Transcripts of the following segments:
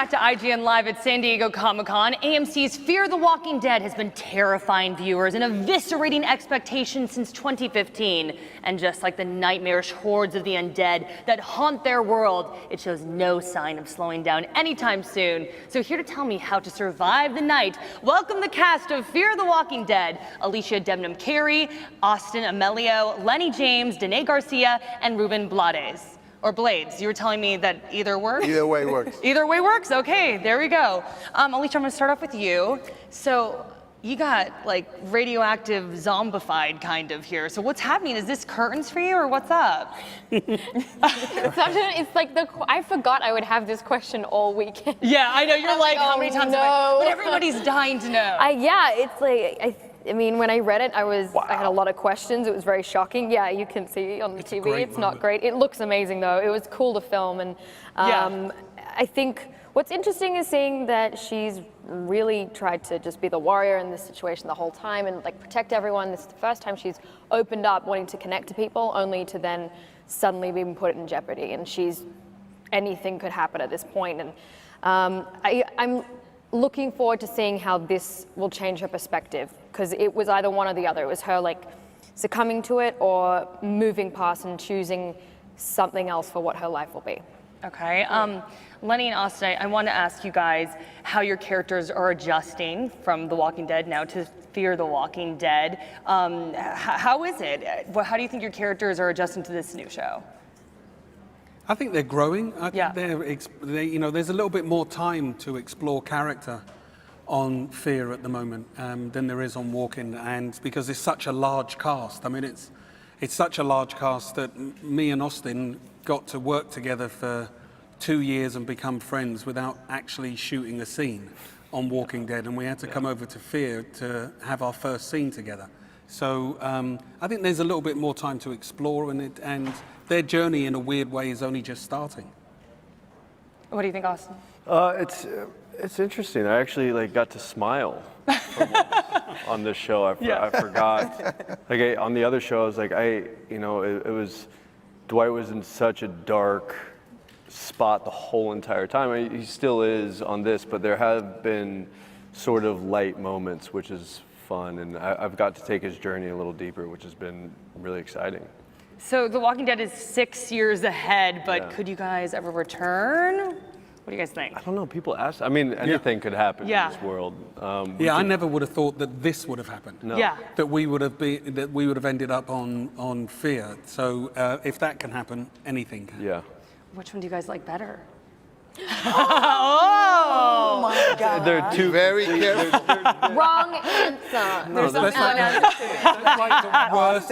back to IGN Live at San Diego Comic-Con. AMC's Fear the Walking Dead has been terrifying viewers and eviscerating expectations since 2015. And just like the nightmarish hordes of the undead that haunt their world, it shows no sign of slowing down anytime soon. So here to tell me how to survive the night, welcome the cast of Fear the Walking Dead: Alicia Debnam-Carey, Austin Amelio, Lenny James, Danae Garcia, and Ruben Blades. Or Blades. You were telling me that either works? Either way works. Either way works? Okay, there we go. Alicia, I'm gonna start off with you. So you got like radioactive zombified kind of here. So what's happening? Is this curtains for you or what's up? It's like I forgot I would have this question all weekend. Yeah, I know. You're like, how many times have I? no. But everybody's dying to know. Yeah, it's like, I mean, when I read it, I had a lot of questions. It was very shocking. Yeah, you can see on the TV. It's not great. It looks amazing though. It was cool to film, and I think what's interesting is seeing that she's really tried to just be the warrior in this situation the whole time and like protect everyone. This is the first time she's opened up wanting to connect to people, only to then suddenly be put in jeopardy. And anything could happen at this point. And I'm looking forward to seeing how this will change her perspective, because it was either one or the other. It was her like succumbing to it or moving past and choosing something else for what her life will be. Okay, Lenny and Austin, I want to ask you guys how your characters are adjusting from The Walking Dead now to Fear the Walking Dead. How is it? How do you think your characters are adjusting to this new show? I think they're growing. I think there's a little bit more time to explore character on Fear at the moment than there is on Walking, and because it's such a large cast. I mean, it's such a large cast that me and Austin got to work together for 2 years and become friends without actually shooting a scene on Walking Dead, and we had to come over to Fear to have our first scene together. So I think there's a little bit more time to explore, and their journey in a weird way is only just starting. What do you think, Austin? It's interesting. I actually got to smile on this show. I forgot. On the other show, I was like, it was, Dwight was in such a dark spot the whole entire time. I mean, he still is on this, but there have been sort of light moments, which is fun, and I've got to take his journey a little deeper, which has been really exciting. So The Walking Dead is 6 years ahead, but could you guys ever return? What do you guys think? I don't know. People ask. I mean, anything could happen in this world. I never would have thought that this would have happened. No. Yeah. That we would have ended up on Fear. So if that can happen, anything can. Yeah. Which one do you guys like better? Oh my God. They're two Very careful. Wrong answer. There's That's like the worst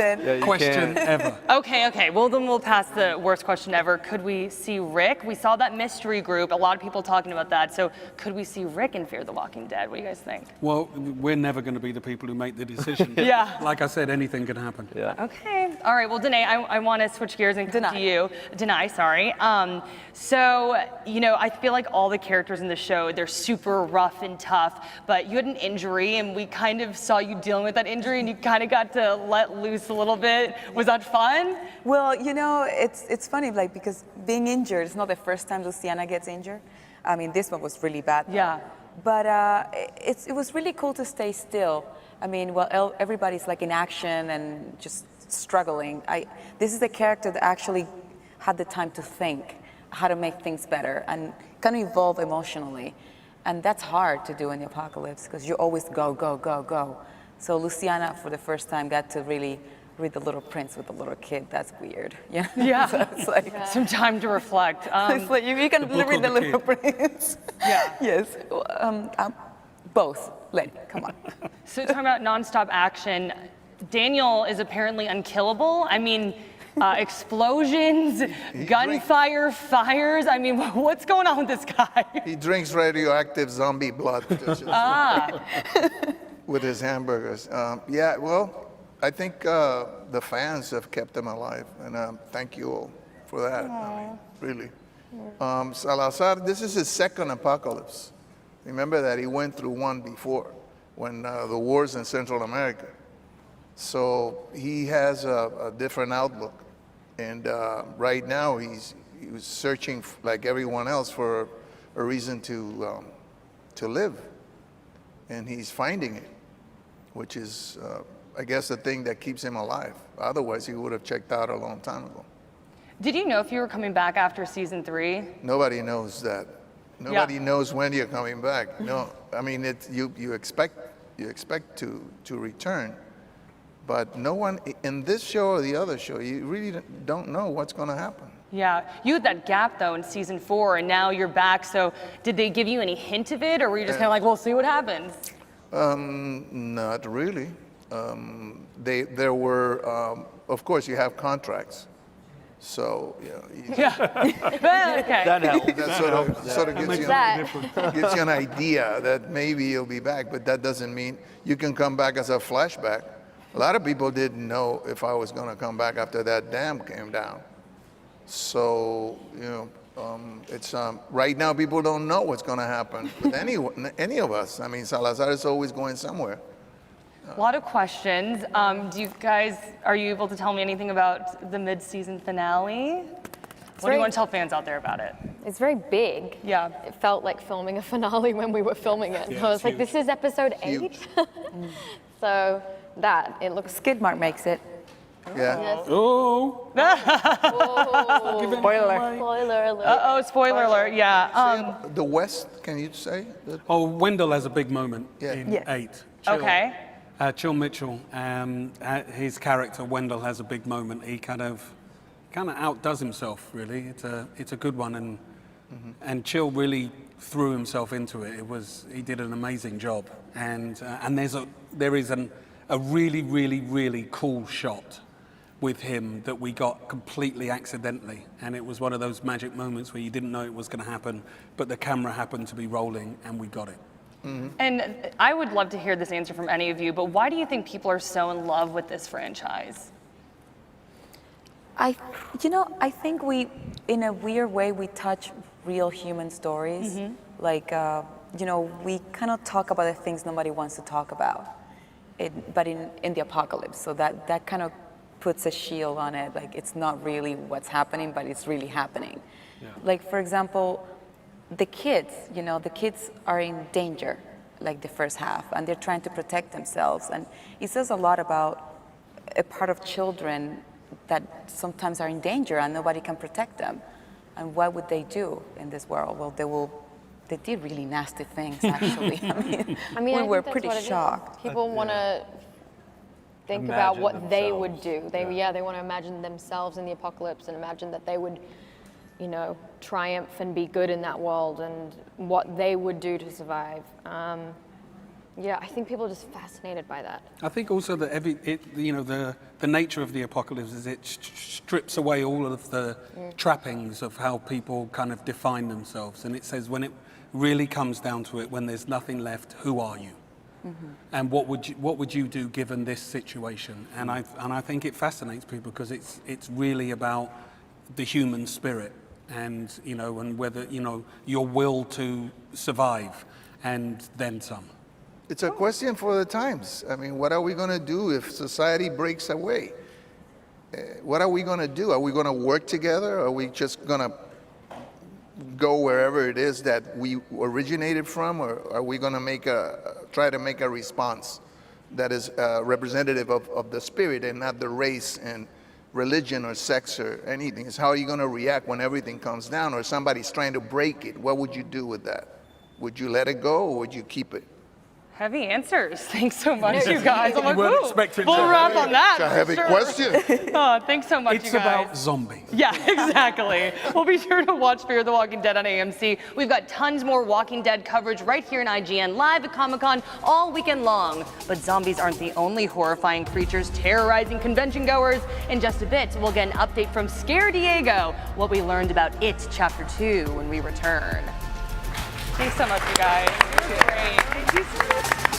question ever. Okay, well then we'll pass the worst question ever. Could we see Rick? We saw that mystery group, a lot of people talking about that. So could we see Rick in Fear the Walking Dead? What do you guys think? Well, we're never going to be the people who make the decision. Yeah. Like I said, anything can happen. Yeah. Okay, all right, well Danae, I want to switch gears and come to you. Danae, sorry. So, I feel like all the characters in the show, they're super rough and tough, but you had an injury and we kind of saw you dealing with that injury and you kind of got to let loose a little bit. Was that fun? Well, it's funny, because being injured, it's not the first time Luciana gets injured. I mean, this one was really bad. Yeah. But it was really cool to stay still. I mean, everybody's in action and just struggling. This is a character that actually had the time to think how to make things better and kind of evolve emotionally. And that's hard to do in the apocalypse because you always go, go, go, go. So Luciana, for the first time, got to really read The Little Prince with the little kid. That's weird. Yeah. So it's some time to reflect. it's like you can read The Little Prince. Yeah. Yes. Both. Lenny, come on. So talking about nonstop action, Daniel is apparently unkillable. I mean, explosions, gunfire, fires. I mean, what's going on with this guy? He drinks radioactive zombie blood with his hamburgers. Well, I think the fans have kept him alive, and thank you all for that. I mean, really. Salazar, this is his second apocalypse. Remember that he went through one before, when the wars in Central America. So he has a different outlook. And right now he was searching, like everyone else, for a reason to live, and he's finding it, which is, I guess, the thing that keeps him alive. Otherwise, he would have checked out a long time ago. Did you know if you were coming back after season 3? Nobody knows that. Nobody knows when you're coming back. No, I mean, you expect to return, but no one in this show or the other show, you really don't know what's going to happen. Yeah, you had that gap though in season 4, and now you're back. So did they give you any hint of it, or were you just kind of like, we'll see what happens? Not really. There were, of course, you have contracts. So, Yeah. Well, okay. That helps. that sort of gives you an idea that maybe you'll be back, but that doesn't mean you can come back as a flashback. A lot of people didn't know if I was going to come back after that dam came down. So, it's right now people don't know what's going to happen with any of us. I mean, Salazar is always going somewhere. A lot of questions. Are you able to tell me anything about the mid-season finale? What do you want to tell fans out there about it? It's very big. Yeah. It felt like filming a finale when we were filming it. Yeah, I was like, huge. this is episode 8? So it looks Skid mark makes it. Yeah. Yes. Oh, Spoiler. Spoiler alert. Uh-oh, spoiler alert, yeah. The West, can you say? Wendell has a big moment Yeah. in Yes. 8. Okay. Chill Mitchell, his character Wendell has a big moment. He kind of outdoes himself. Really, it's a good one, and Chill really threw himself into it. He did an amazing job, and there is a really, really, really cool shot with him that we got completely accidentally, and it was one of those magic moments where you didn't know it was going to happen, but the camera happened to be rolling, and we got it. And I would love to hear this answer from any of you, but why do you think people are so in love with this franchise? I think we, in a weird way, we touch real human stories. Like, we kind of talk about the things nobody wants to talk about, but in the apocalypse. So that kind of puts a shield on it. Like, it's not really what's happening, but it's really happening. Yeah. Like, for example, the kids are in danger, like the first half, and they're trying to protect themselves. And it says a lot about a part of children that sometimes are in danger and nobody can protect them. And what would they do in this world? Well, they did really nasty things, actually. We were pretty shocked. People want to think Imagine about what they themselves. would do. They want to imagine themselves in the apocalypse and imagine that they would, triumph and be good in that world and what they would do to survive. I think people are just fascinated by that. I think also that the nature of the apocalypse is it strips away all of the trappings of how people kind of define themselves, and it says when it really comes down to it, when there's nothing left, who are you? And what would you do given this situation? And I think it fascinates people because it's really about the human spirit and and whether your will to survive and then some. It's a question for the times. I mean, what are we going to do if society breaks away? What are we going to do? Are we going to work together? Are we just going to go wherever it is that we originated from, or are we going to try to make a response that is representative of the spirit and not the race and religion or sex or anything? It's how are you going to react when everything comes down or somebody's trying to break it? What would you do with that? Would you let it go or would you keep it? Heavy answers. Thanks so much, you guys. I'm like, weren't ooh, expecting we'll that. wrap on that. It's a for heavy sure. question. Oh, thanks so much, It's you guys. about zombies. Yeah, exactly. We'll be sure to watch Fear the Walking Dead on AMC. We've got tons more Walking Dead coverage right here in IGN, live at Comic-Con all weekend long. But zombies aren't the only horrifying creatures terrorizing convention goers. In just a bit, we'll get an update from Scare Diego, what we learned about It Chapter 2 when we return. Thanks so much, you guys. It was great. Thank you so much.